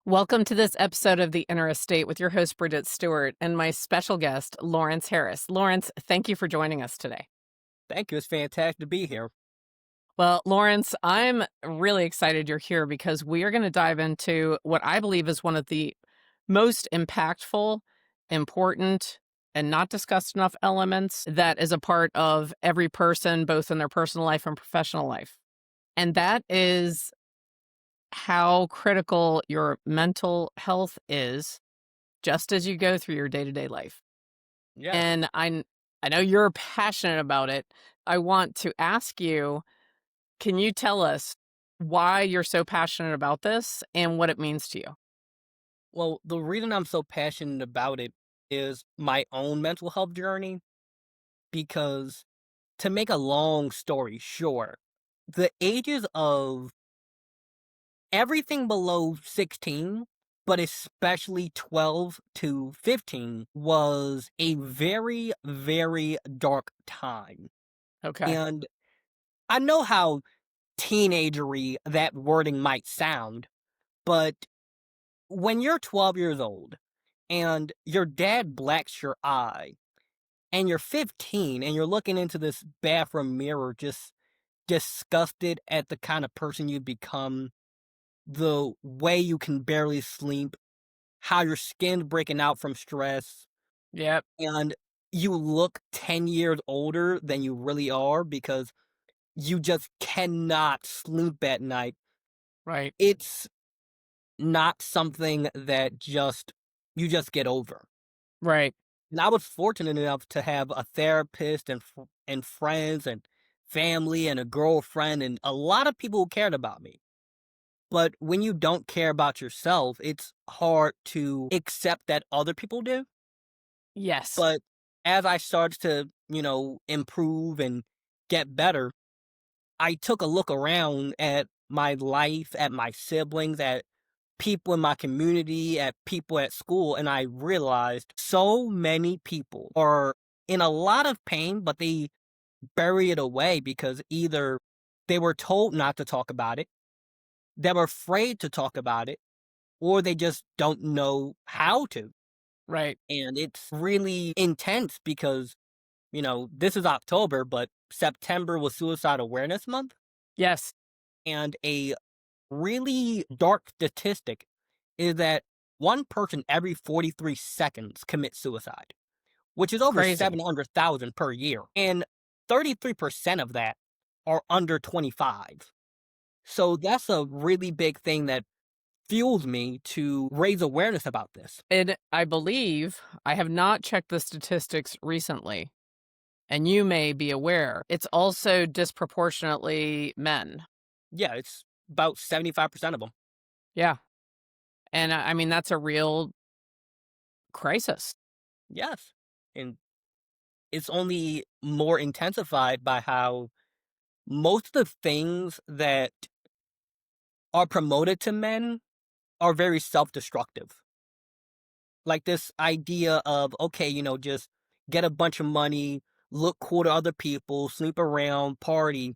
Welcome to this episode of The Inner Estate with your host, Bridget Stuart, and my special guest, Lawrence Harris. Lawrence, thank you for joining us today. Thank you. It's fantastic to be here. Well, Lawrence, I'm really excited you're here because we are going to dive into what I believe is one of the most impactful, important, and not discussed enough elements that is a part of every person, both in their personal life and professional life. And that is how critical your mental health is just as you go through your day-to-day life. Yes. And I know you're passionate about it. I want to ask you, can you tell us why you're so passionate about this and what it means to you? Well, the reason I'm so passionate about it is my own mental health journey. Because to make a long story short, the ages of everything below 16, but especially 12 to 15, was a very, very dark time. Okay. And I know how teenagery that wording might sound, but when you're 12 years old and your dad blacks your eye and you're 15 and you're looking into this bathroom mirror just disgusted at the kind of person you've become, the way you can barely sleep, how your skin's breaking out from stress, Yep. and you look 10 years older than you really are because you just cannot sleep at night. Right. It's not something that you just get over. Right. And I was fortunate enough to have a therapist and friends and family and a girlfriend and a lot of people who cared about me. But when you don't care about yourself, it's hard to accept that other people do. Yes. But as I started to, improve and get better, I took a look around at my life, at my siblings, at people in my community, at people at school, and I realized so many people are in a lot of pain, but they bury it away because either they were told not to talk about it, they were afraid to talk about it, or they just don't know how to. Right. And it's really intense because, this is October, but September was Suicide Awareness Month. Yes. And a really dark statistic is that one person every 43 seconds commits suicide, which is over Crazy. 700,000 per year. And 33% of that are under 25. So that's a really big thing that fuels me to raise awareness about this. And I believe I have not checked the statistics recently, and you may be aware, it's also disproportionately men. Yeah, it's about 75% of them. Yeah. And I mean, that's a real crisis. Yes. And it's only more intensified by how most of the things that are promoted to men are very self-destructive. Like this idea of, okay, just get a bunch of money, look cool to other people, sleep around, party,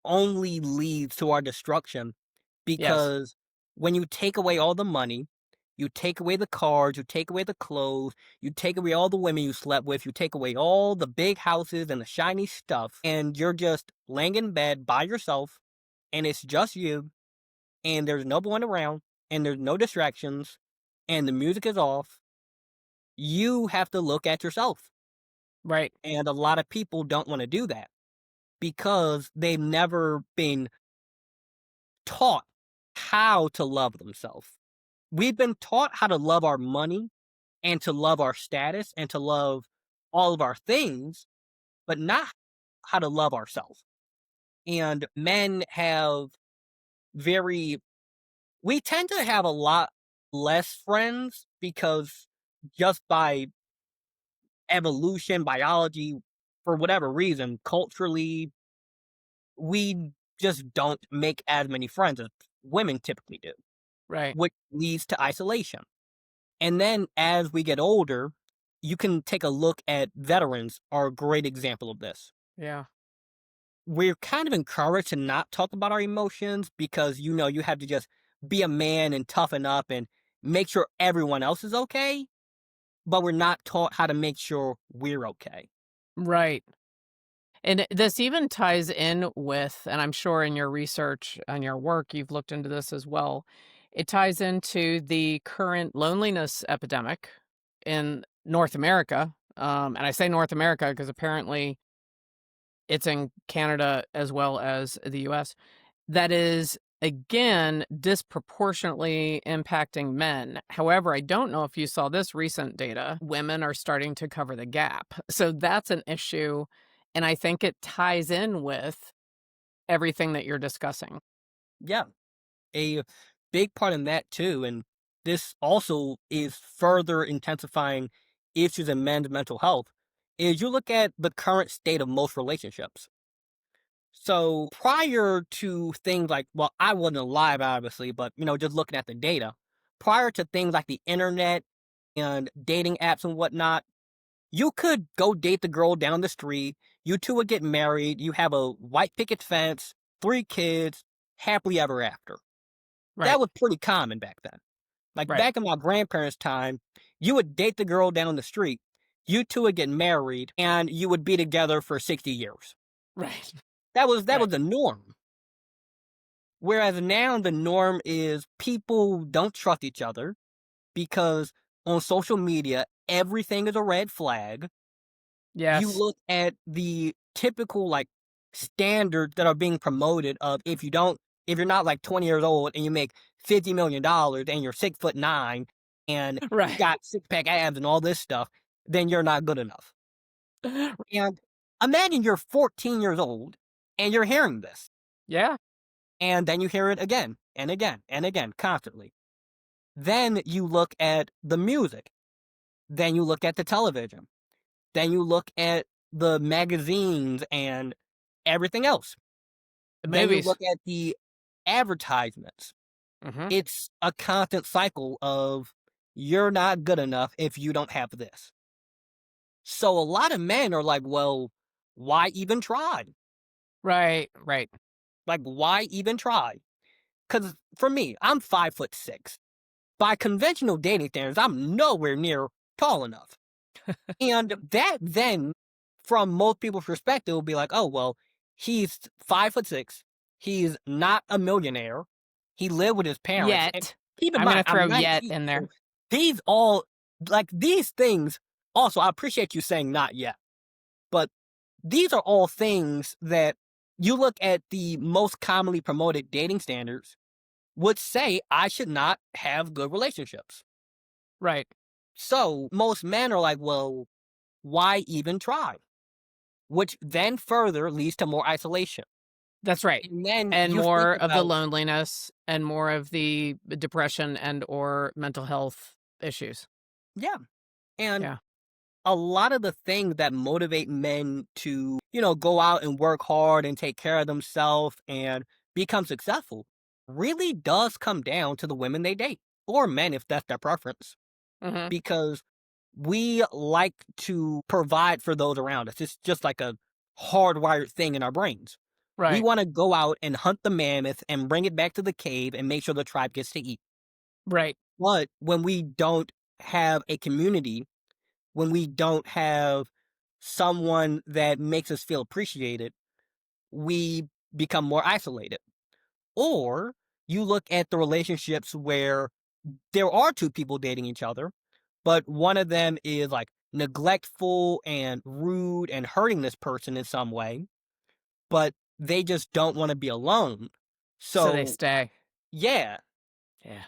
only leads to our destruction. Yes. Because when you take away all the money, you take away the cars, you take away the clothes, you take away all the women you slept with, you take away all the big houses and the shiny stuff, and you're just laying in bed by yourself, and it's just you, and there's no one around, and there's no distractions, and the music is off. You have to look at yourself. Right. And a lot of people don't want to do that because they've never been taught how to love themselves. We've been taught how to love our money and to love our status and to love all of our things, but not how to love ourselves. And men have very, we tend to have a lot less friends because just by evolution, biology, for whatever reason, culturally, we just don't make as many friends as women typically do, Right. which leads to isolation. And then as we get older, you can take a look at veterans are a great example of this. Yeah. We're kind of encouraged to not talk about our emotions because you have to just be a man and toughen up and make sure everyone else is okay, but we're not taught how to make sure we're okay. Right. And this even ties in with, and I'm sure in your research and your work, you've looked into this as well. It ties into the current loneliness epidemic in North America. And I say North America because apparently it's in Canada as well as the US. That is, again, disproportionately impacting men. However, I don't know if you saw this recent data. Women are starting to cover the gap. So that's an issue. And I think it ties in with everything that you're discussing. Yeah, a big part in that too, and this also is further intensifying issues in men's mental health, is you look at the current state of most relationships. So prior to things like, well, I wasn't alive, obviously, but just looking at the data, prior to things like the internet and dating apps and whatnot, you could go date the girl down the street. You two would get married. You have a white picket fence, 3 kids, happily ever after. That Right. was pretty common back then. Like Right. back in my grandparents' time, you would date the girl down the street. You two would get married, and you would be together for 60 years. Right. That was Right. the norm. Whereas now the norm is people don't trust each other because on social media everything is a red flag. You Yes. look at the typical like standards that are being promoted of if you're not like 20 years old and you make $50 million and you're 6'9" and you Right. got six pack abs and all this stuff, then you're not good enough. And imagine you're 14 years old and you're hearing this, Yeah. and then you hear it again and again and again constantly. Then you look at the music, then you look at the television, then you look at the magazines and everything else. The Then you movies. look at the advertisements. Hmm. It's a constant cycle of you're not good enough if you don't have this. So a lot of men are like, well, why even try? Right. Right. Like, why even try? Because for me, I'm 5'6". By conventional dating standards, I'm nowhere near tall enough. And that then, from most people's perspective, will be like, oh, well, he's 5'6". He's not a millionaire. He lived with his parents. And Yet. keep in I'm going mind, to I'm throw yet 19. in there. So these all, like, these things, also, I appreciate you saying not yet, but these are all things that you look at the most commonly promoted dating standards would say I should not have good relationships. Right. So most men are like, well, why even try? Which then further leads to more isolation. That's right. And then And you think more of the about, loneliness and more of the depression and or mental health issues. yeah, and Yeah. a lot of the things that motivate men to, go out and work hard and take care of themselves and become successful really does come down to the women they date or men if that's their preference. Mhm. Because we like to provide for those around us. It's just like a hardwired thing in our brains. We Right. want to go out and hunt the mammoth and bring it back to the cave and make sure the tribe gets to eat. Right. But when we don't have a community, when we don't have someone that makes us feel appreciated, we become more isolated. Or you look at the relationships where there are two people dating each other, but one of them is like neglectful and rude and hurting this person in some way, but they just don't want to be alone. So they So, stay. yeah. Yeah.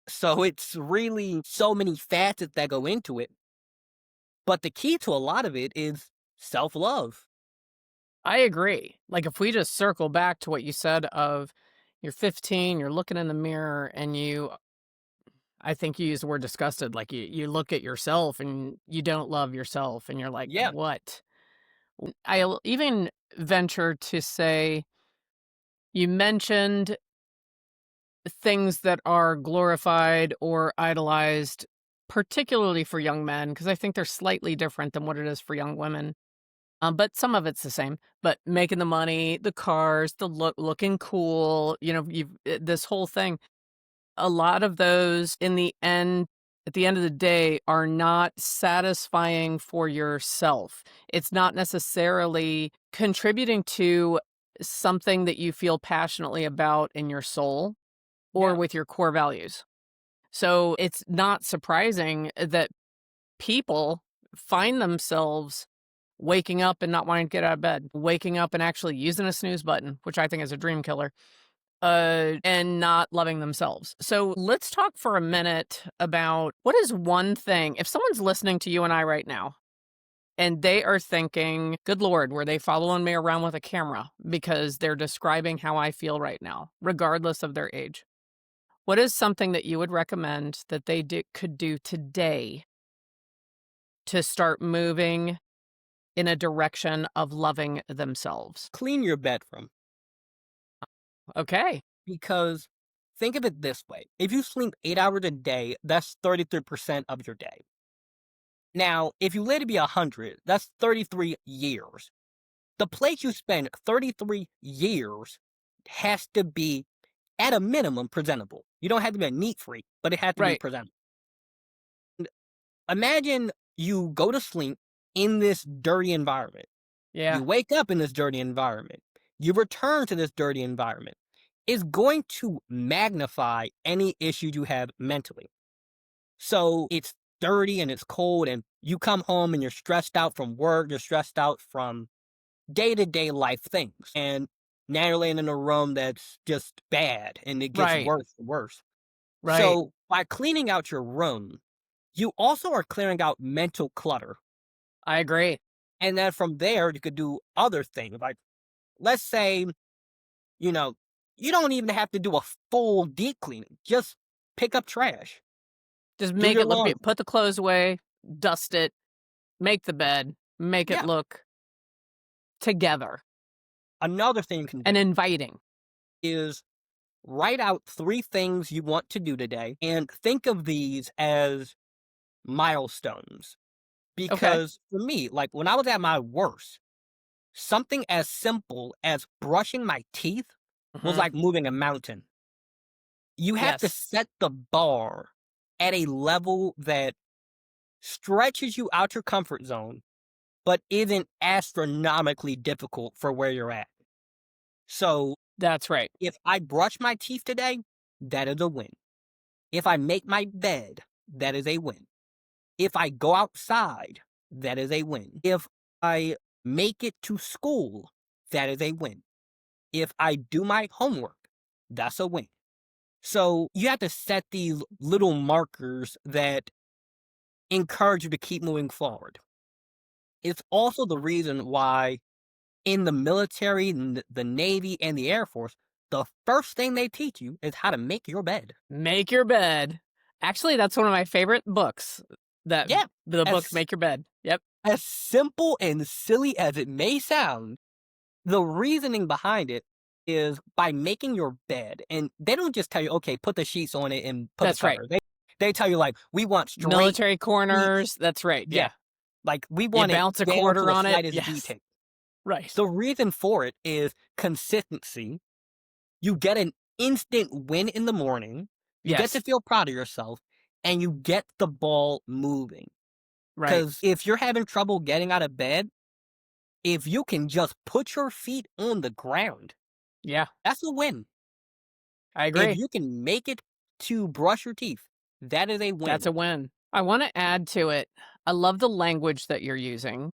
So it's really so many facets that go into it. But the key to a lot of it is self love. I agree. Like if we just circle back to what you said of you're 15, you're looking in the mirror and I think you used the word disgusted, like you look at yourself and you don't love yourself and you're like, Yeah. "What?" I'll even venture to say you mentioned things that are glorified or idolized, particularly for young men, because I think they're slightly different than what it is for young women. But some of it's the same. But making the money, the cars, the looking cool, you've this whole thing. a lot of those at the end of the day, are not satisfying for yourself. It's not necessarily contributing to something that you feel passionately about in your soul or Yeah. with your core values. So it's not surprising that people find themselves waking up and not wanting to get out of bed, waking up and actually using a snooze button, which I think is a dream killer, and not loving themselves. So let's talk for a minute about what is one thing, if someone's listening to you and I right now, and they are thinking, good Lord, were they following me around with a camera because they're describing how I feel right now, regardless of their age? What is something that you would recommend that could do today to start moving in a direction of loving themselves? Clean your bedroom. Okay. Because think of it this way. If you sleep 8 hours a day, that's 33% of your day. Now, if you live to be 100, that's 33 years. The place you spend 33 years has to be, at a minimum, presentable. You don't have to be a neat freak, but it has to be Right. presentable. Imagine you go to sleep in this dirty environment. Yeah. You wake up in this dirty environment. You return to this dirty environment. It's going to magnify any issues you have mentally. So it's dirty and it's cold, and you come home and you're stressed out from work, you're stressed out from day to day life things. And now you're laying in a room that's just bad and it gets Right. worse and worse. Right. So by cleaning out your room, you also are clearing out mental clutter. I agree. And then from there, you could do other things. Like, let's say, you know, you don't even have to do a full deep cleaning. Just pick up trash, Just do make your it look, laundry. put the clothes away, dust it, make the bed, make it Yeah. look together Another thing you can do and inviting. is write out 3 things you want to do today and think of these as milestones. Okay. Because for me, like when I was at my worst, something as simple as brushing my teeth was Mhm. like moving a mountain. You have to Yes. set the bar at a level that stretches you out your comfort zone, but isn't astronomically difficult for where you're at. So That's right. if I brush my teeth today, that is a win. If I make my bed, that is a win. If I go outside, that is a win. If I make it to school, that is a win. If I do my homework, that's a win. So you have to set these little markers that encourage you to keep moving forward. It's also the reason why in the military, the Navy, and the Air Force, the first thing they teach you is how to make your bed. Make your bed. Actually, that's one of my favorite books. That Yeah, the book as Make Your Bed. Yep. as simple and silly as it may sound, the reasoning behind it is by making your bed, and they don't just tell you, okay, put the sheets on it and put the That's right. cover. They tell you like, we want straight Military sheets. corners. That's right. Yeah, Yeah. like we You want it bounce a down to quarter the on it. slightest Yes. detail. Right. The reason for it is consistency. You get an instant win in the morning. You get to Yes. feel proud of yourself, and you get the ball moving. Right. Because if you're having trouble getting out of bed, if you can just put your feet on the ground, Yeah. that's a win. I If agree. you can make it to brush your teeth, that is a That's win. a win. I want to add to it. I love the language that you're using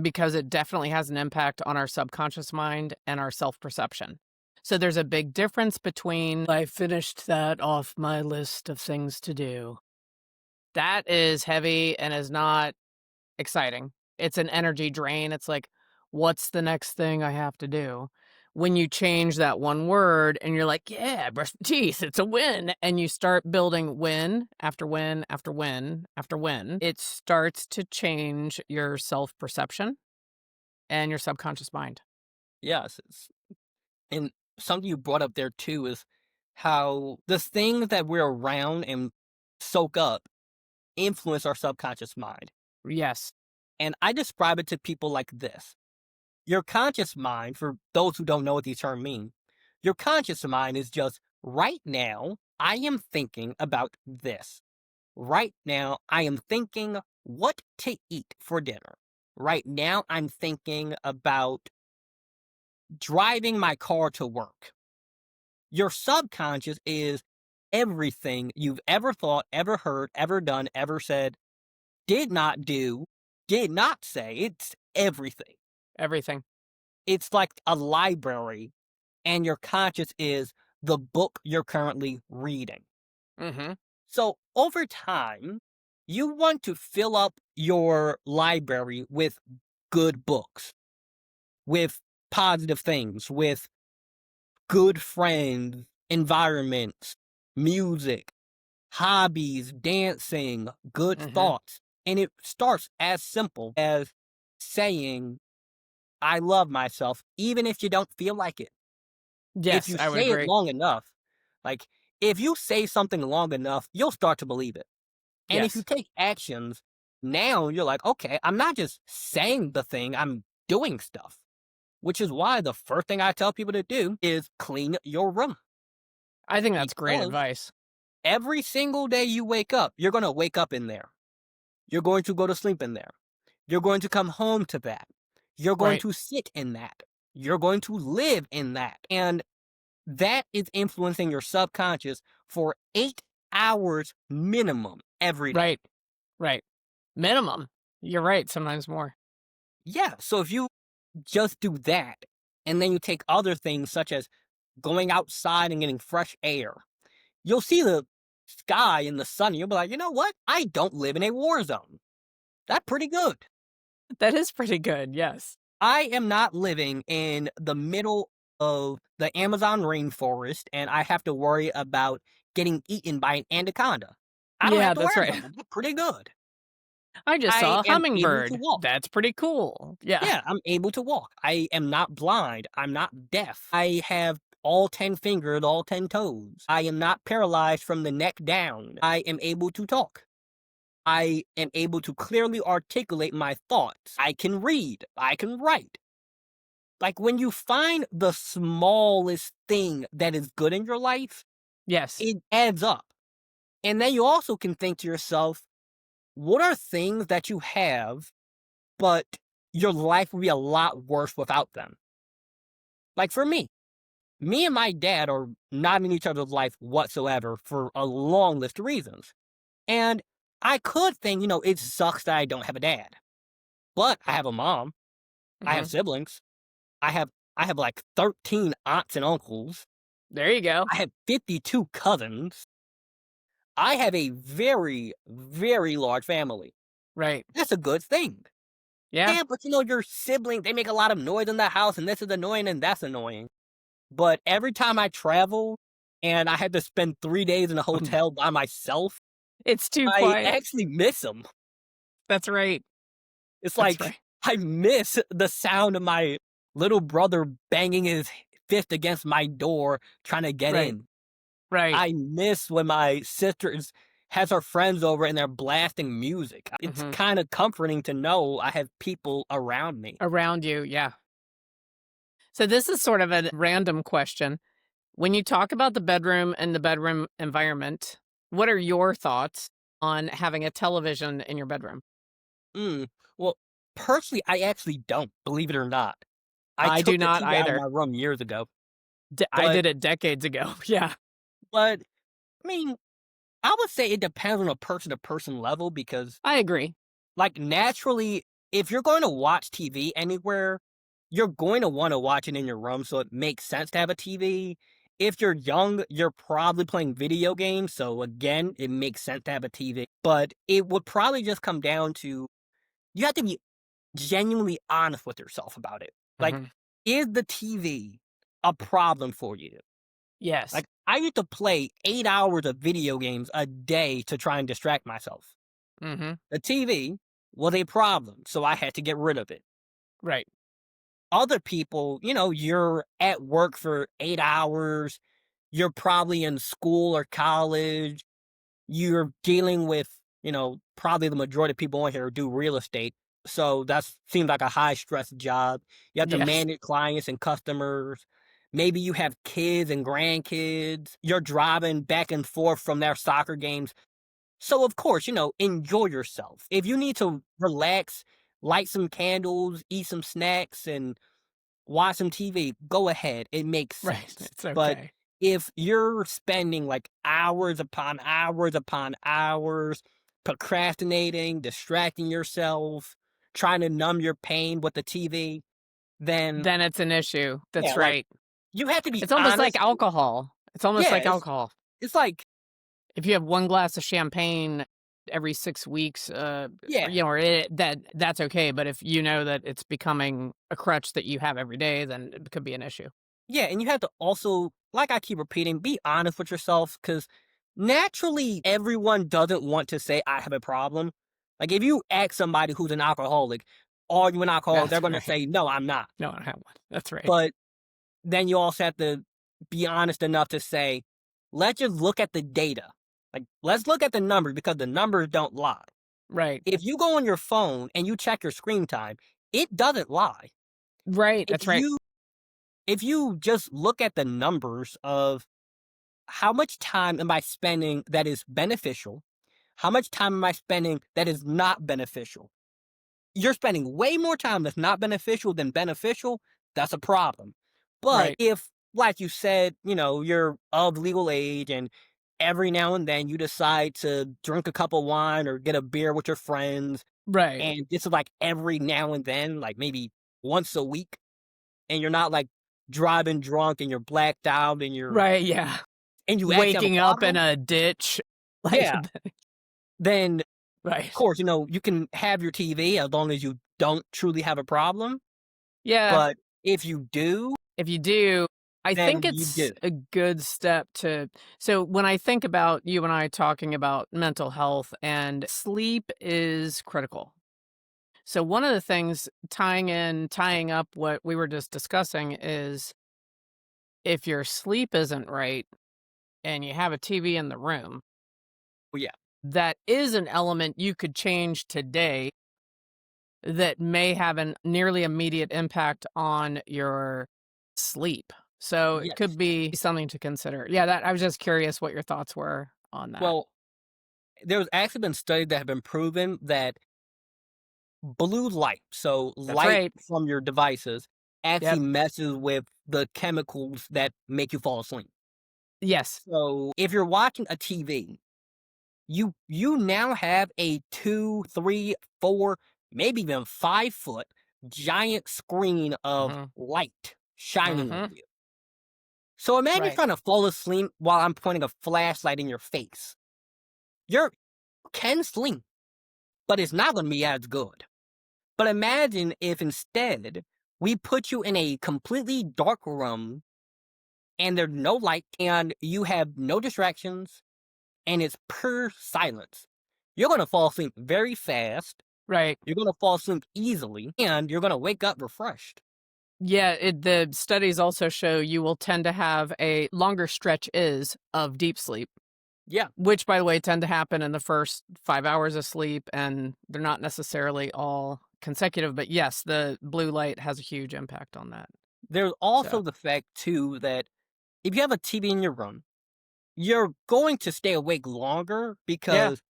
because it definitely has an impact on our subconscious mind and our self perception. So there's a big difference between, I finished that off my list of things to do. That is heavy and is not exciting. It's an energy drain. It's like, what's the next thing I have to do? When you change that one word and you're like, yeah, brush the teeth, it's a win. And you start building win after win after win after win, it starts to change your self perception and your subconscious mind. Yes. And something you brought up there too is how the things that we're around and soak up influence our subconscious mind. Yes. And I describe it to people like this. Your conscious mind, for those who don't know what these terms mean, your conscious mind is just Right now, I am thinking about this. Right now, I am thinking what to eat for dinner. Right now, I'm thinking about driving my car to work. Your subconscious is everything you've ever thought, ever heard, ever done, ever said, did not do, did not say. It's everything. Everything. It's like a library, and your conscious is the book you're currently reading. Mhm. So over time, you want to fill up your library with good books, with positive things, with good friends, environments, music, hobbies, dancing, good Mhm. thoughts. And it starts as simple as saying, I love myself, even if you don't feel like it. If Yes, you I would say it agree. long enough, like if you say something long enough, you'll start to believe it. And if you Yes. take actions, now you're like, okay, I'm not just saying the thing, I'm doing stuff. Which is why the first thing I tell people to do is clean your room. I think that's great Because advice. every single day you wake up, you're going to wake up in there. You're going to go to sleep in there. You're going to come home to that. You're going Right. to sit in that. You're going to live in that. And that is influencing your subconscious for 8 hours minimum every day. Right. Right. Minimum. You're right, sometimes more. Yeah. So if you just do that, and then you take other things such as going outside and getting fresh air, you'll see the sky and the sun. And you'll be like, you know what? I don't live in a war zone. That's pretty good. That is pretty good, yes. I am not living in the middle of the Amazon rainforest and I have to worry about getting eaten by an anaconda. I don't Yeah, have to that's worry right. about that. That's pretty good. I just I saw a am able to hummingbird. walk. That's pretty cool. Yeah. Yeah, I'm able to walk. I am not blind. I'm not deaf. I have all 10 fingers, all 10 toes. I am not paralyzed from the neck down. I am able to talk. I am able to clearly articulate my thoughts. I can read. I can write. Like when you find the smallest thing that is good in your life, Yes. it adds up. And then you also can think to yourself, what are things that you have, but your life would be a lot worse without them? Like for me and my dad are not in each other's life whatsoever for a long list of reasons. And I could think, it sucks that I don't have a dad. But I have a mom. I have Mhm. siblings. I have I have like 13 aunts and uncles. There you go. I have 52 cousins. I have a very, very large family. Right. That's a good thing. Yeah. Yeah, but your siblings, they make a lot of noise in the house, and this is annoying and that's annoying. But every time I travel and I had to spend 3 days in a hotel by myself, It's too I quiet. actually miss them. That's right. It's That's like right. I miss the sound of my little brother banging his fist against my door trying to get Right. in. Right. I miss when my has her friends over and they're blasting music. It's Mhm. kind of comforting to know I have people around me. Around you, yeah. So this is sort of a random question. When you talk about the bedroom and the bedroom environment, what are your thoughts on having a television in your bedroom? Mm. Well, personally, I actually don't, believe it or not. I I do took the not TV out of either. my room years ago, I but did it decades ago. Yeah, but I mean, I would say it depends on a person to person level because I agree. like naturally, if you're going to watch TV anywhere, you're going to want to watch it in your room, so it makes sense to have a TV. If you're young, you're probably playing video games, so again, it makes sense to have a TV. But it would probably just come down to you have to be genuinely honest with yourself about it. Like, Mhm. is the TV a problem for you? Yes. Like, I used to play 8 hours of video games a day to try and distract myself. Mhm. The TV was a problem, so I had to get rid of it. Right. Other people, you're at work for 8 hours, you're probably in school or college, you're dealing with, probably the majority of people on here do real estate. So that seems like a high stress job. You have to Yes. manage clients and customers, Maybe you have kids and grandkids. You're driving back and forth from their soccer games. So, of course, enjoy yourself. If you need to relax, light some candles, eat some snacks, and watch some TV, go ahead. It makes Right. sense. It's But okay. if you're spending like hours upon hours upon hours procrastinating, distracting yourself, trying to numb your pain with the TV, then Then it's an issue. yeah, That's like right. you have to be It's almost like honest. alcohol. It's almost Yeah, like alcohol. it's like, If you have 1 glass of champagne every 6 weeks, or, yeah, or that's okay, but if you know that it's becoming a crutch that you have every day, then it could be an issue. yeah, and you have to also, like I keep repeating, be honest with yourself because naturally everyone doesn't want to say I have a problem. Like if you ask somebody who's an alcoholic, are you an alcoholic? They're That's gonna right. say, no, I'm not. No, I don't have one. That's right. But then you also have to be honest enough to say, let's just look at the data. Like, let's look at the numbers because the numbers don't lie. Right. If you go on your phone and you check your screen time, it doesn't lie. Right, If that's right. you if you just look at the numbers of how much time am I spending that is beneficial, how much time am I spending that is not beneficial? You're spending way more time that's not beneficial than beneficial, that's a problem. But Right. if, like you said, you're of legal age and every now and then you decide to drink a cup of wine or get a beer with your friends, Right. and this is like every now and then, like maybe once a week, and you're not like driving drunk and you're blacked out and Right, yeah. you actually have a Waking up in problem, a ditch, like, yeah, then of right. course, you can have your TV as long as you don't truly have a problem. Yeah, But if you do, if you do, I think then you it's do. a good step to so when I think about you and I talking about mental health and sleep is critical. So one of the things tying up what we were just discussing is if your sleep isn't right and you have a TV in the room, Well, yeah. that is an element you could change today that may have an nearly immediate impact on your sleep. So it Yes. could be something to consider. Yeah, that I was just curious what your thoughts were on that. Well, there's actually been studies that have been proven that blue light, so That's light right. from your devices, actually Yep. messes with the chemicals that make you fall asleep. Yes. So if you're watching a TV, you now have a 2, 3, 4, maybe even 5-foot giant screen of Mhm. light shining on Mhm. you. So imagine Right. trying to fall asleep while I'm pointing a flashlight in your face. You can sleep, but it's not going to be as good. But imagine if instead we put you in a completely dark room and there's no light and you have no distractions and it's pure silence. You're going to fall asleep very fast. Right. You're going to fall asleep easily and you're going to wake up refreshed. Yeah, the studies also show you will tend to have a longer stretch is of deep sleep, Yeah. which by the way tend to happen in the first 5 hours of sleep and they're not necessarily all consecutive, but yes, the blue light has a huge impact on that. There's also So, the fact, too, that if you have a TV in your room, you're going to stay awake longer yeah. because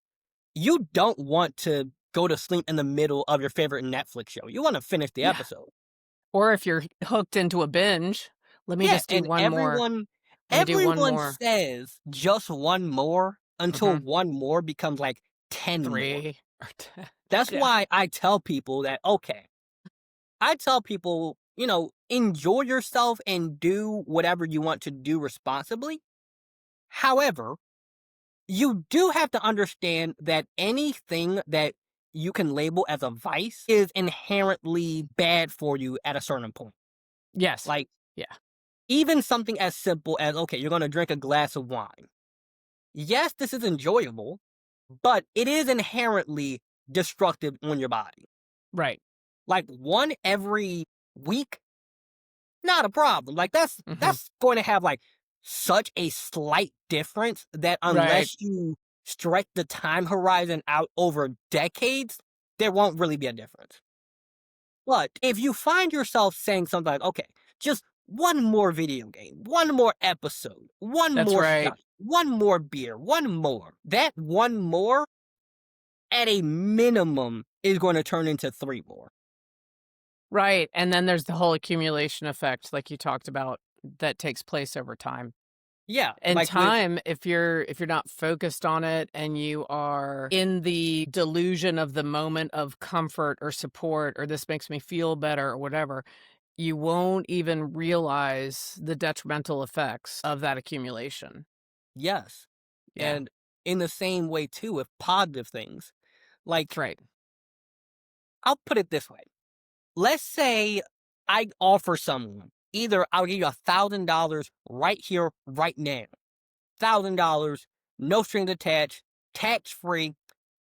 you don't want to go to sleep in the middle of your favorite Netflix show. You want to finish the Yeah. episode. Or if you're hooked into a binge, let me Yeah, just do and one more. everyone Let me do one everyone more. says just one more until Mhm. one more becomes like 10 more. 3 or 10. That's Yeah. why I tell people that, okay, I tell people, enjoy yourself and do whatever you want to do responsibly. However, you do have to understand that anything that you can label as a vice is inherently bad for you at a certain point. Yes. Like, Yeah. even something as simple as, okay, you're going to drink a glass of wine. Yes, this is enjoyable, but it is inherently destructive on your body. Right. Like one every week, not a problem. Like that's Mhm. that's going to have like such a slight difference that Right. unless you stretch the time horizon out over decades, there won't really be a difference. But if you find yourself saying something like, okay, just one more video game, one more episode, one That's more right. shot, one more beer, one more. That one more, at a minimum, is going to turn into three more. Right, and then there's the whole accumulation effect like you talked about that takes place over time. Yeah, And like with time, if you're not focused on it and you are in the delusion of the moment of comfort or support or this makes me feel better or whatever, you won't even realize the detrimental effects of that accumulation. yes. Yeah, And in the same way too with positive things. that's Like, right. I'll put it this way. Let's say I offer someone, either I'll give you $1,000 right here, right now. $1,000, no strings attached, tax free,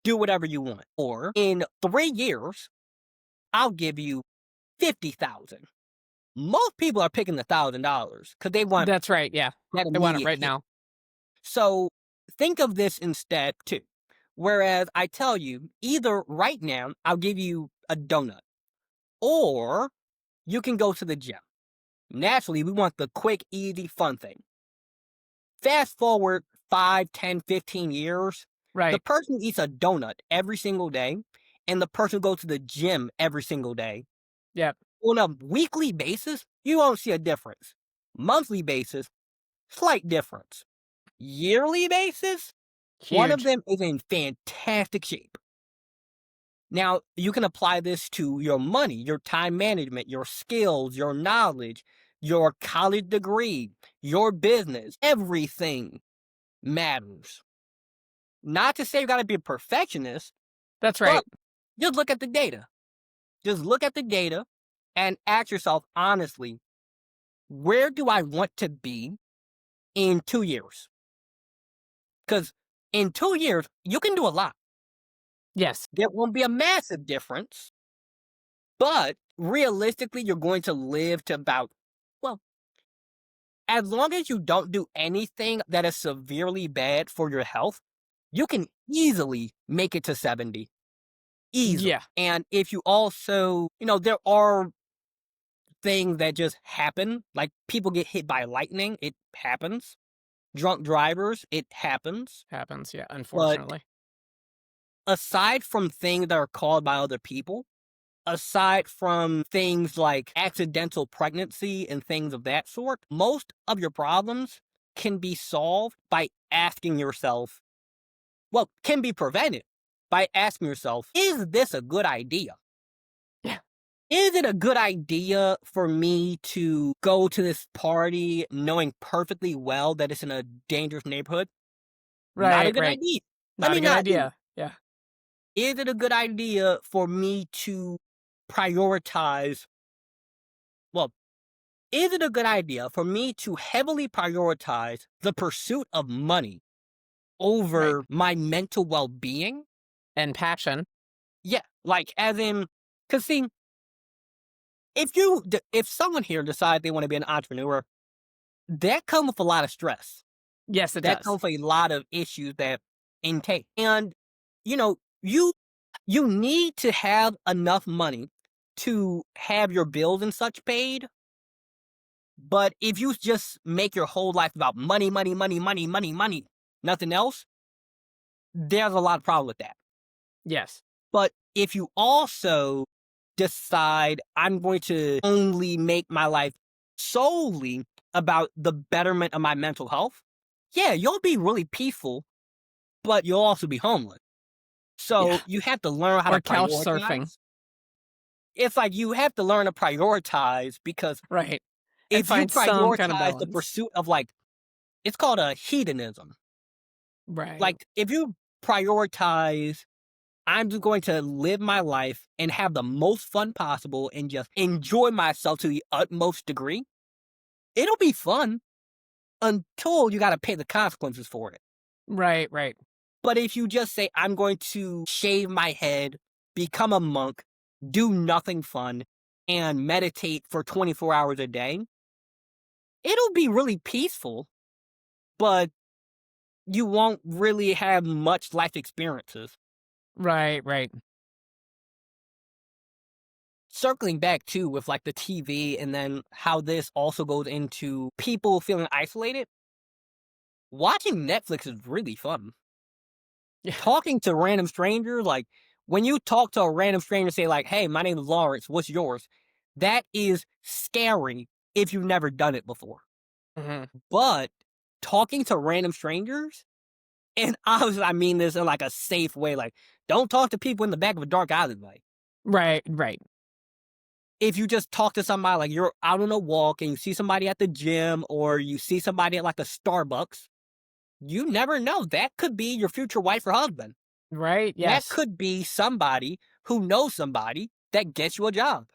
do whatever you want. Or in 3 years, I'll give you 50,000. Most people are picking the $1,000 because they want That's right, yeah. that They want it immediate right hit. now. So think of this instead too. Whereas I tell you, either right now, I'll give you a donut, or you can go to the gym. Naturally, we want the quick, easy, fun thing. Fast forward 5, 10, 15 years, the Right. person who eats a donut every single day and the person who goes to the gym every single day, Yep. on a weekly basis, you won't see a difference. Monthly basis, slight difference. Yearly basis, one of Huge. them is in fantastic shape. Now, you can apply this to your money, your time management, your skills, your knowledge, your college degree, your business. Everything matters. Not to say you got to be a perfectionist, That's right. but just look at the data. Just look at the data and ask yourself honestly, where do I want to be in 2 years? Because in 2 years, you can do a lot. Yes. There won't be a massive difference, but realistically, you're going to live to about, well, as long as you don't do anything that is severely bad for your health, you can easily make it to 70. Easily. Yeah. And if you also, there are things that just happen, like people get hit by lightning, it happens. Drunk drivers, it happens. Happens, yeah, But unfortunately. aside from things that are caused by other people, aside from things like accidental pregnancy and things of that sort, most of your problems can be solved by asking yourself, well, can be prevented by asking yourself, is this a good idea? Yeah. Is it a good idea for me to go to this party knowing perfectly well that it's in a dangerous neighborhood? Not a Right, good right. idea. Let Not a me good not do it. idea. Yeah. Is it a good idea for me to prioritize? Well, is it a good idea for me to heavily prioritize the pursuit of money Right. over my mental well being? And passion. Yeah, like, as in, because see, if someone here decides they want to be an entrepreneur, that comes with a lot of stress. Yes, it That does. comes with a lot of issues that intake. And, you know, you you need to have enough money to have your bills and such paid. But if you just make your whole life about money, money, money, money, money, money, nothing else, there's a lot of problem with that. Yes. But if you also decide I'm going to only make my life solely about the betterment of my mental health, yeah, you'll be really peaceful, but you'll also be homeless. Yeah. So you have to learn how to Or couch surfing. prioritize. It's like you have to learn to prioritize, because Right. And if you find some kind of prioritize the balance. pursuit of, like, it's called a hedonism. Right. Like, if you prioritize, I'm just going to live my life and have the most fun possible and just enjoy myself to the utmost degree, it'll be fun until you got to pay the consequences for it. Right, right. But if you just say, I'm going to shave my head, become a monk, do nothing fun, and meditate for 24 hours a day, it'll be really peaceful, but you won't really have much life experiences. Right, right. circling back too with like the TV and then how this also goes into people feeling isolated, watching Netflix is really fun. Yeah. Talking to random strangers, like when you talk to a random stranger, say like, "Hey, my name is Lawrence. What's yours?" That is scary if you've never done it before. Mhm. But talking to random strangers, and obviously I mean this in like a safe way, like don't talk to people in the back of a dark alleyway. Right, right. If you just talk to somebody, like you're out on a walk and you see somebody at the gym or you see somebody at like a Starbucks, you never know. That could be your future wife or husband. Right, That yes. could be somebody who knows somebody that gets you a job.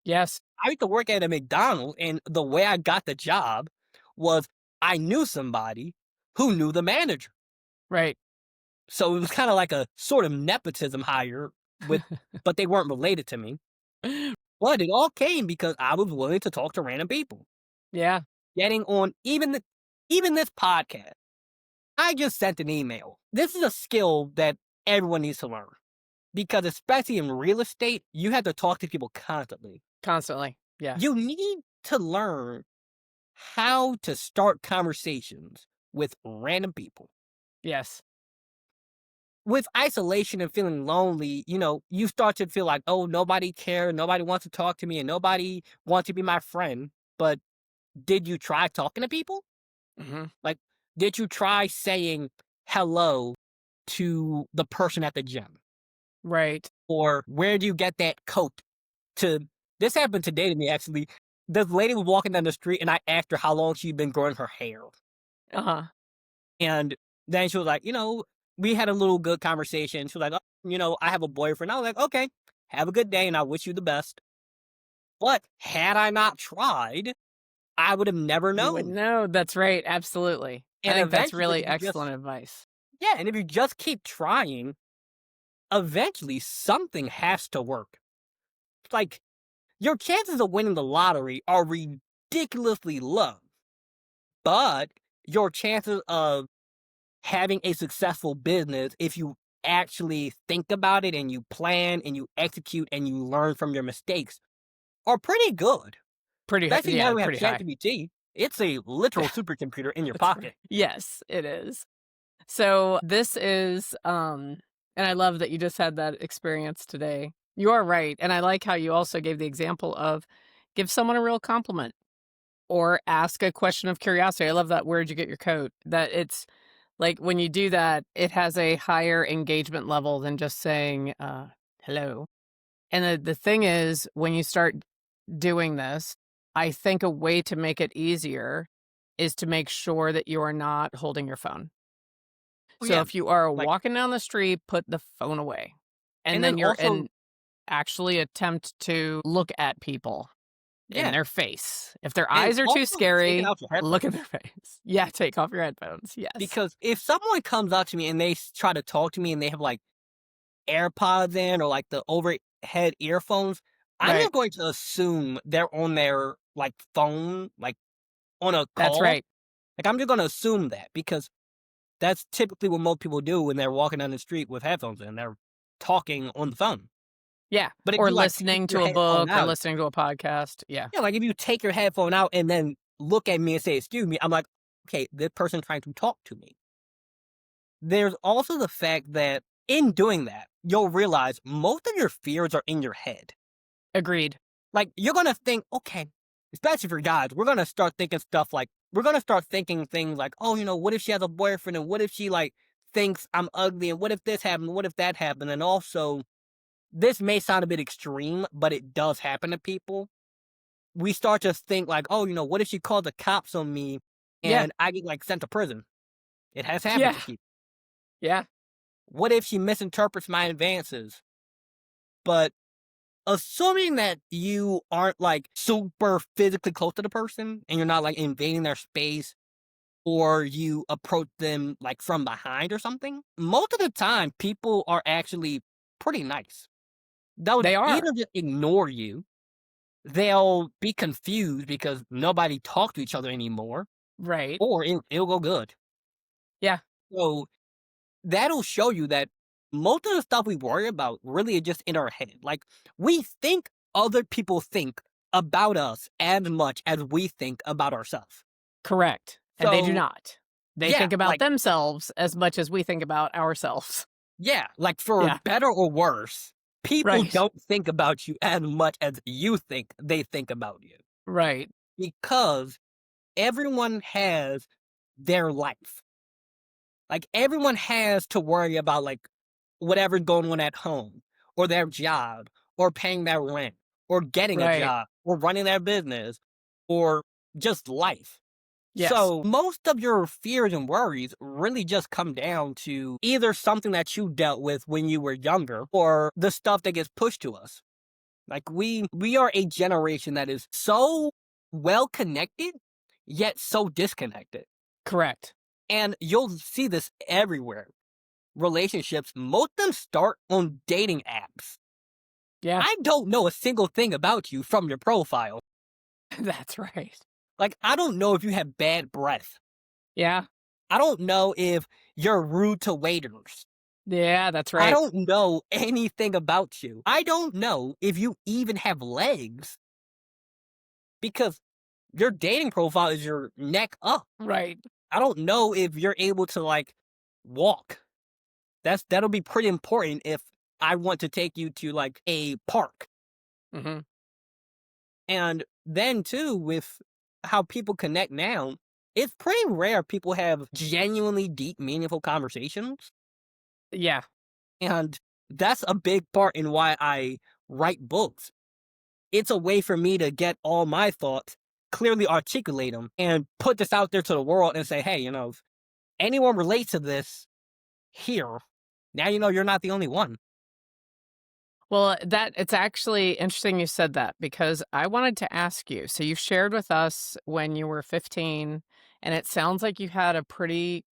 Yes, I used to work at a McDonald's, and the way I got the job was I knew somebody who knew the manager. right. So it was kind of like a sort of nepotism hire with, but they weren't related to me. But it all came because I was willing to talk to random people. Yeah, Getting on even this podcast. I just sent an email. This is a skill that everyone needs to learn because especially in real estate, you have to talk to people constantly. constantly. Yeah. You need to learn how to start conversations with random people. Yes. With isolation and feeling lonely, you start to feel like, oh, nobody cares, nobody wants to talk to me, and nobody wants to be my friend. But did you try talking to people? Mhm. Like, did you try saying hello to the person at the gym? Right. Or where do you get that coat? To This happened today to me actually. This lady was walking down the street and I asked her how long she'd been growing her hair. Uh-huh. And then she was like, we had a little good conversation. She was like, oh, I have a boyfriend. I was like, okay, have a good day and I wish you the best. But had I not tried, I would have never You would known. know. That's right, absolutely. I And think that's eventually, really if you just, excellent advice. yeah, and if you just keep trying, eventually something has to work. Like, your chances of winning the lottery are ridiculously low, but your chances of having a successful business, if you actually think about it and you plan and you execute and you learn from your mistakes, are pretty good. Pretty hi Especially now yeah, we have pretty high. ChatGPT. It's a literal supercomputer in your That's right. pocket. Yes, it is. So this is, and I love that you just had that experience today. You are right, and I like how you also gave the example of give someone a real compliment or ask a question of curiosity. I love that "Where'd you get your coat?" That it's like, when you do that, it has a higher engagement level than just saying, "Hello." And the thing is, when you start doing this, I think a way to make it easier is to make sure that you are not holding your phone. Oh, So yeah. if you are Like, walking down the street, put the phone away. And and then then you're also, and actually attempt to look at people in yeah, their face. If their and eyes are too also taking scary, out your look in headphones. their face. Yeah, take off your headphones. Yes. Because if someone comes up to me and they try to talk to me and they have like AirPods in or like the overhead earphones, I'm Right. just going to assume they're on their like phone, like on a That's call. right. Like I'm just going to assume that because that's typically what most people do when they're walking down the street with headphones in. They're talking on the phone. Yeah. But if Or you like take listening your to a headphone book or out, listening to a podcast. Yeah. yeah, like if you take your headphone out and then look at me and say, "Excuse me," I'm like, okay, this person trying to talk to me. There's also the fact that in doing that, you'll realize most of your fears are in your head. Agreed. Like, you're gonna think, okay, especially for guys, we're gonna start thinking stuff like, we're gonna start thinking things like, oh, what if she has a boyfriend? And what if she, like, thinks I'm ugly? And what if this happened? What if that happened? And also, this may sound a bit extreme, but it does happen to people. We start to think, like, oh, what if she called the cops on me Yeah. and I get, like, sent to prison? It has happened Yeah. to people. Yeah. What if she misinterprets my advances? But assuming that you aren't like super physically close to the person and you're not like invading their space or you approach them like from behind or something, most of the time people are actually pretty nice. They'll They are. either just ignore you, they'll be confused because nobody talks to each other anymore, Right. or it'll go good. Yeah. So that'll show you that most of the stuff we worry about really is just in our head. Like we think other people think about us as much as we think about ourselves. Correct. And they do So, not. They yeah, think about like, themselves as much as we think about ourselves. yeah, like for Yeah. better or worse, people Right. don't think about you as much as you think they think about you Right. because everyone has their life. Like everyone has to worry about like whatever's going on at home or their job or paying their rent or getting a Right. job or running their business or just life. Yes. So most of your fears and worries really just come down to either something that you dealt with when you were younger or the stuff that gets pushed to us. Like we are a generation that is so well connected yet so disconnected. Correct. And you'll see this everywhere. Relationships, most of them start on dating apps. Yeah. I don't know a single thing about you from your profile. That's right. Like, I don't know if you have bad breath. Yeah. I don't know if you're rude to waiters. Yeah, that's I right. don't know anything about you. I don't know if you even have legs because your dating profile is your neck up. Right. I don't know if you're able to like walk. That'll be pretty important if I want to take you to like a park. Mhm. And then too, with how people connect now, it's pretty rare people have genuinely deep, meaningful conversations. Yeah. And that's a big part in why I write books. It's a way for me to get all my thoughts, clearly articulate them, and put this out there to the world and say, hey, if anyone relates to this here, now you know you're not the only one. Well, that it's actually interesting you said that because I wanted to ask you. So you shared with us when you were 15, and it sounds like you had a pretty,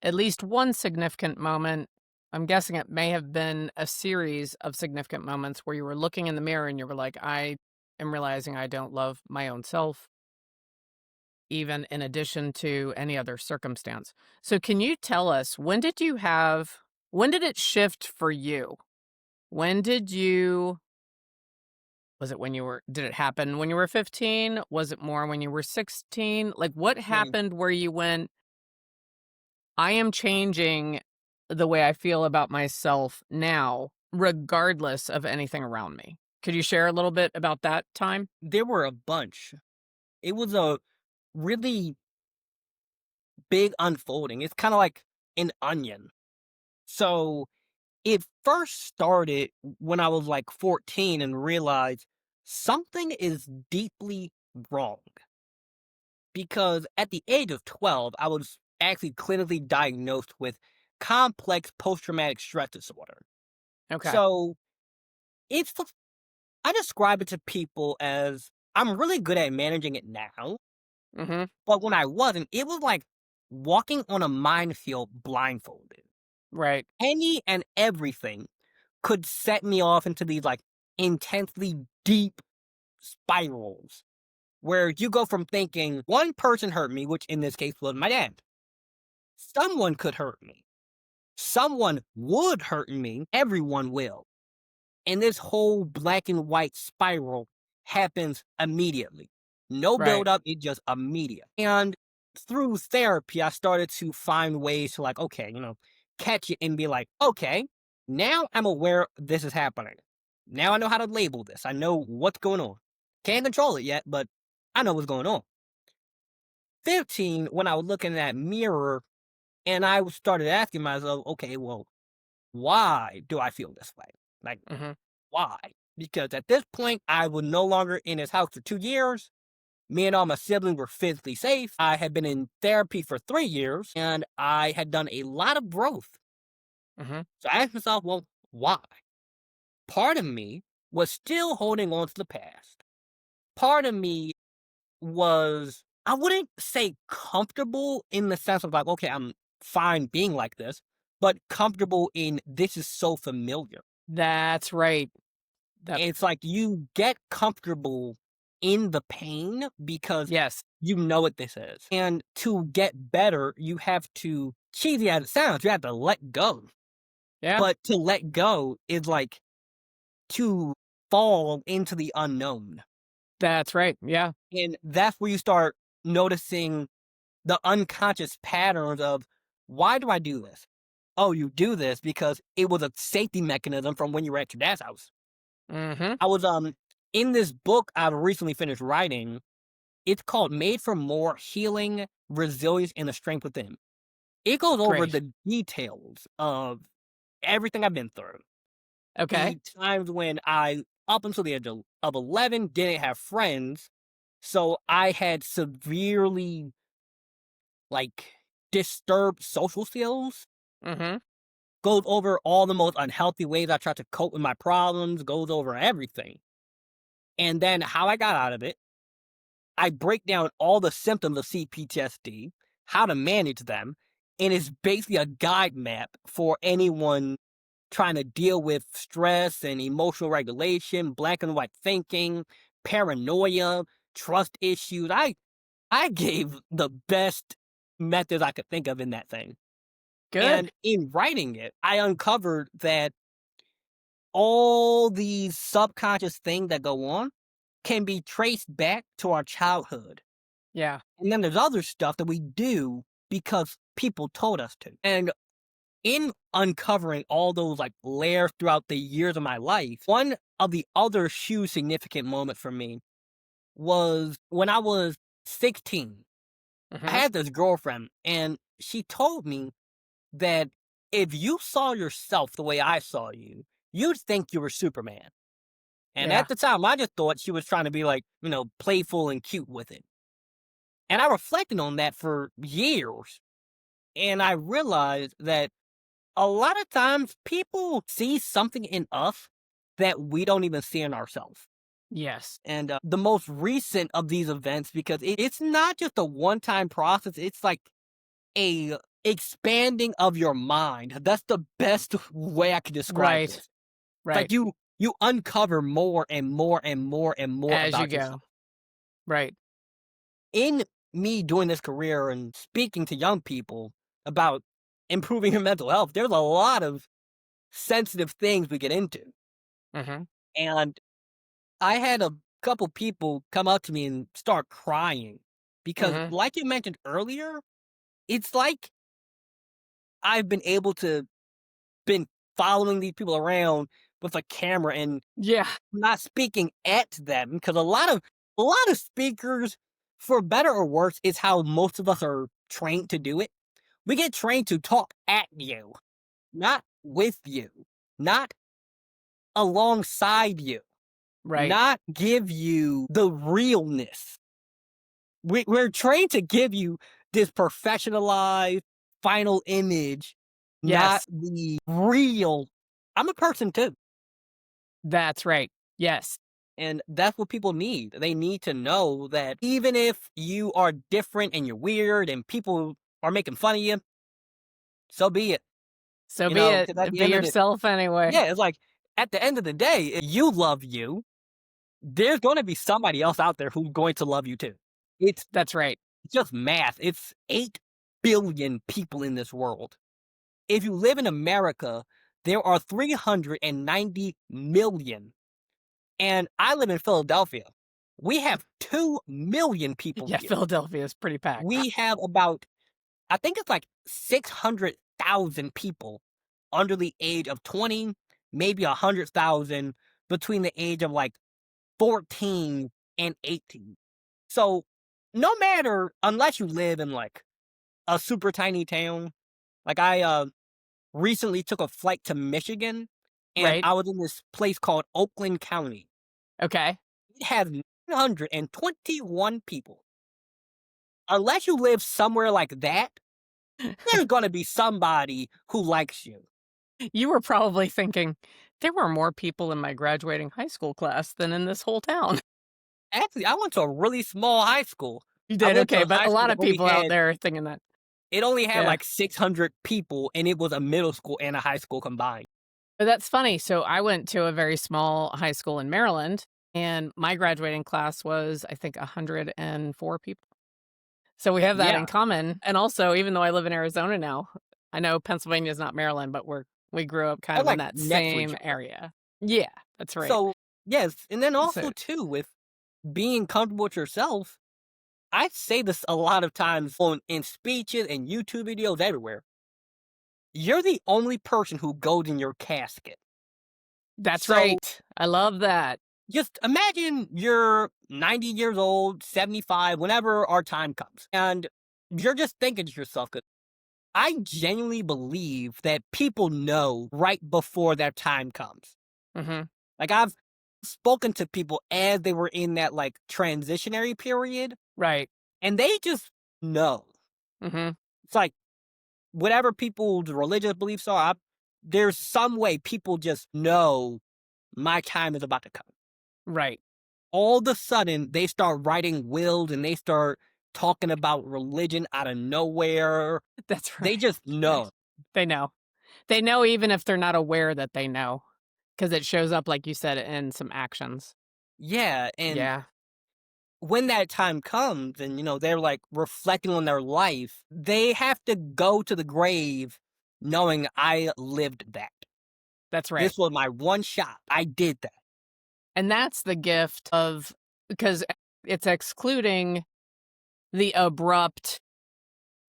at least one significant moment. I'm guessing it may have been a series of significant moments where you were looking in the mirror and you were like, I am realizing I don't love my own self, even in addition to any other circumstance. So can you tell us when did it shift for you? When did you Was it when you were did it happen when you were 15? Was it more when you were 16? Like, what Mm. happened where you went, "I am changing the way I feel about myself now, regardless of anything around me." Could you share a little bit about that time? There were a bunch. It was a really big unfolding. It's kind of like an onion. So it first started when I was like 14 and realized something is deeply wrong. Because at the age of 12, I was actually clinically diagnosed with complex post traumatic stress disorder. Okay. So it's, I describe it to people as I'm really good at managing it now. Mhm. But when I wasn't, it was like walking on a minefield blindfolded. Right. Any and everything could set me off into these like intensely deep spirals where you go from thinking one person hurt me, which in this case was my dad. Someone could hurt me. Someone would hurt me. Everyone will. And this whole black and white spiral happens immediately. No Right. build up, it just immediate. And through therapy, I started to find ways to like, okay, catch it and be like, okay, now I'm aware this is happening. Now I know how to label this. I know what's going on. Can't control it yet, but I know what's going on. 15, when I was looking in that mirror and I started asking myself, okay, well, why do I feel this way? Like, Mhm. why? Because at this point, I was no longer in his house for 2 years. Me and all my siblings were physically safe. I had been in therapy for 3 years and I had done a lot of growth. Mhm. So I asked myself, well, why? Part of me was still holding on to the past. Part of me was, I wouldn't say comfortable in the sense of like, okay, I'm fine being like this, but comfortable in this is so familiar. That's right. That It's like you get comfortable in the pain because Yes. you know what this is. And to get better, you have to, cheesy as it sounds, you have to let go. Yeah. But to let go is like to fall into the unknown. That's right. Yeah. And that's where you start noticing the unconscious patterns of, why do I do this? Oh, you do this because it was a safety mechanism from when you were at your dad's house. Mhm. I was in this book I've recently finished writing. It's called Made for More: Healing, Resilience, and the Strength Within. It goes over Great. the details of everything I've been through. Okay. The times when I, up until the age of 11, didn't have friends. So I had severely, like, disturbed social skills. Mhm. Goes over all the most unhealthy ways I tried to cope with my problems, goes over everything. And then how I got out of it. I break down all the symptoms of CPTSD, how to manage them, and it's basically a guide map for anyone trying to deal with stress and emotional regulation, black and white thinking, paranoia, trust issues. I gave the best methods I could think of in that thing. Good. And in writing it, I uncovered that all these subconscious things that go on can be traced back to our childhood. Yeah. And then there's other stuff that we do because people told us to. And in uncovering all those like layers throughout the years of my life, one of the other huge significant moments for me was when I was 16. I Mhm. had this girlfriend, and she told me that if you saw yourself the way I saw you, you'd think you were Superman. And Yeah. at the time, I just thought she was trying to be like, playful and cute with it. And I reflected on that for years. And I realized that a lot of times people see something in us that we don't even see in ourselves. Yes. And the most recent of these events, because it's not just a one time process, it's like a expanding of your mind. That's the best way I can describe Right. this. It's like Right. you uncover more and more and more and more As you about yourself. go. Right. In me doing this career and speaking to young people about improving your mental health, there's a lot of sensitive things we get into. Mhm. And I had a couple people come up to me and start crying because, Mhm. like you mentioned earlier, it's like I've been able to been following these people around with a camera and Yeah. not speaking at them, because a lot of speakers, for better or worse, is how most of us are trained to do it. We get trained to talk at you, not with you, not alongside you, Right. not give you the realness. We're trained to give you this professionalized final image, not Yes. the real. I'm a person too. That's right. Yes. And that's what people need. They need to know that even if you are different and you're weird and people are making fun of you, so be it. So be it. Because at the Be end of the yourself anyway. yeah, it's like at the end of the day, if you love you, there's going to be somebody else out there who's going to love you too. It's That's right. just math. It's 8 billion people in this world. If you live in America, there are 390 million. And I live in Philadelphia. We have 2 million people Yeah, here. Philadelphia is pretty packed. We have about, I think it's like 600,000 people under the age of 20, maybe 100,000 between the age of like 14 and 18. So no matter, unless you live in like a super tiny town, like I recently took a flight to Michigan, and Right. I was in this place called Oakland County. Okay. It has 921 people. Unless you live somewhere like that, there's gonna be somebody who likes you. You were probably thinking, "There were more people in my graduating high school class than in this whole town." Actually, I went to a really small high school. You I did, went to okay, a but high a school lot that of only people out had there are thinking that. it only had Yeah. like 600 people, and it was a middle school and a high school combined. But that's funny. So I went to a very small high school in Maryland, and my graduating class was, I think, 104 people. So we have that in Yeah, common. And also, even though I live in Arizona now, I know Pennsylvania is not Maryland, but we grew up kind they're of in like that next to each same other. area. Yeah, that's right. So Yes, and then So also too with being comfortable with yourself, I say this a lot of times on in speeches and YouTube videos everywhere. You're the only person who goes in your casket. that's So right. I love that. just imagine you're 90 years old, 75, whenever our time comes, and you're just thinking to yourself, 'cause I genuinely believe that people know right before their time comes. Mhm. Like I've spoken to people as they were in that like transitionary period, Right. and they just know. Mhm. It's like whatever people's religious beliefs are, there's some way people just know my time is about to come. Right. All of a sudden, they start writing wills and they start talking about religion out of nowhere. That's They right. just know. They know. They know even if they're not aware that they know, because it shows up, like you said, in some actions. Yeah, and Yeah. when that time comes and, they're, like, reflecting on their life, they have to go to the grave knowing I lived that. That's right. This was my one shot. I did that. And that's the gift of, because it's excluding the abrupt,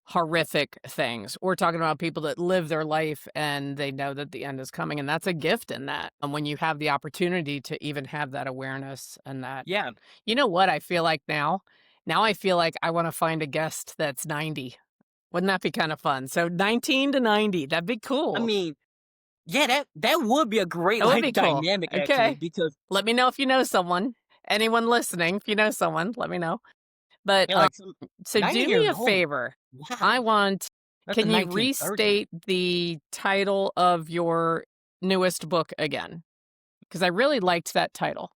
horrific things. We're talking about people that live their life and they know that the end is coming, and that's a gift in that. And when you have the opportunity to even have that awareness and that, Yeah. you know what I feel like now? Now I feel like I wanna find a guest that's 90. Wouldn't that be kinda fun? So 19 to 90, that'd be I cool. mean, yeah, that would be a great, That would like, be cool. dynamic actually Okay. because, Let me know if you know someone. Anyone listening, if you know someone, let me know. But, like, some so 90 do me years a old. favor. I Wow. want That's the Can you 1930s. restate the title of your newest book again? Because I really liked that title.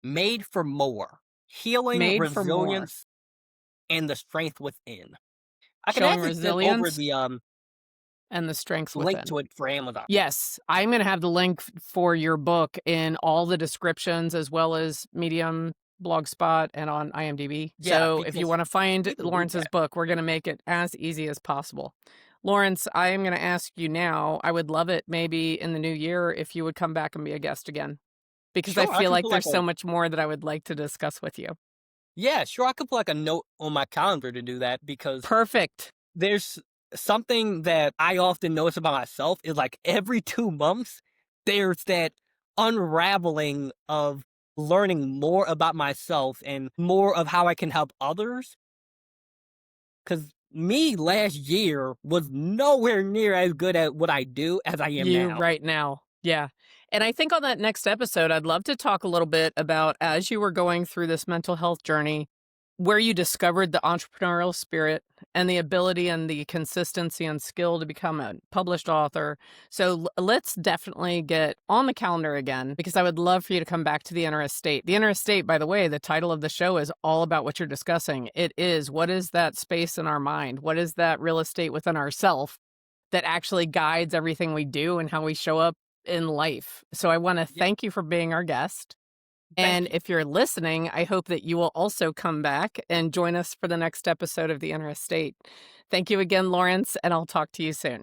Made for more. Healing, Made for More. resilience, and the strength within. I can Showing actually send over resilience the, and the strengths link within. to it for Amazon. Yes, I'm gonna have the link for your book in all the descriptions as well as Medium, Blogspot, and on IMDb. Yeah, So if you because wanna find people need Lawrence's that. book, we're gonna make it as easy as possible. Lawrence, I am gonna ask you now, I would love it maybe in the new year if you would come back and be a guest again, because I Sure, I feel can like put there's like a so much more that I would like to discuss with you. yeah, sure, I could put like a note on my calendar to do that because Perfect. there's something that I often notice about myself is like every 2 months, there's that unraveling of learning more about myself and more of how I can help others. Because me last year was nowhere near as good at what I do as I am You now. right now. Yeah. And I think on that next episode, I'd love to talk a little bit about as you were going through this mental health journey, where you discovered the entrepreneurial spirit and the ability and the consistency and skill to become a published author. So let's definitely get on the calendar again because I would love for you to come back to the inner estate. The inner estate, by the way, the title of the show is all about what you're discussing. It is, what is that space in our mind? What is that real estate within ourself that actually guides everything we do and how we show up in life. So I want to Yeah, thank you for being our guest. And thank you. if you're listening, I hope that you will also come back and join us for the next episode of The Inner Estate. Thank you again, Lawrence, and I'll talk to you soon.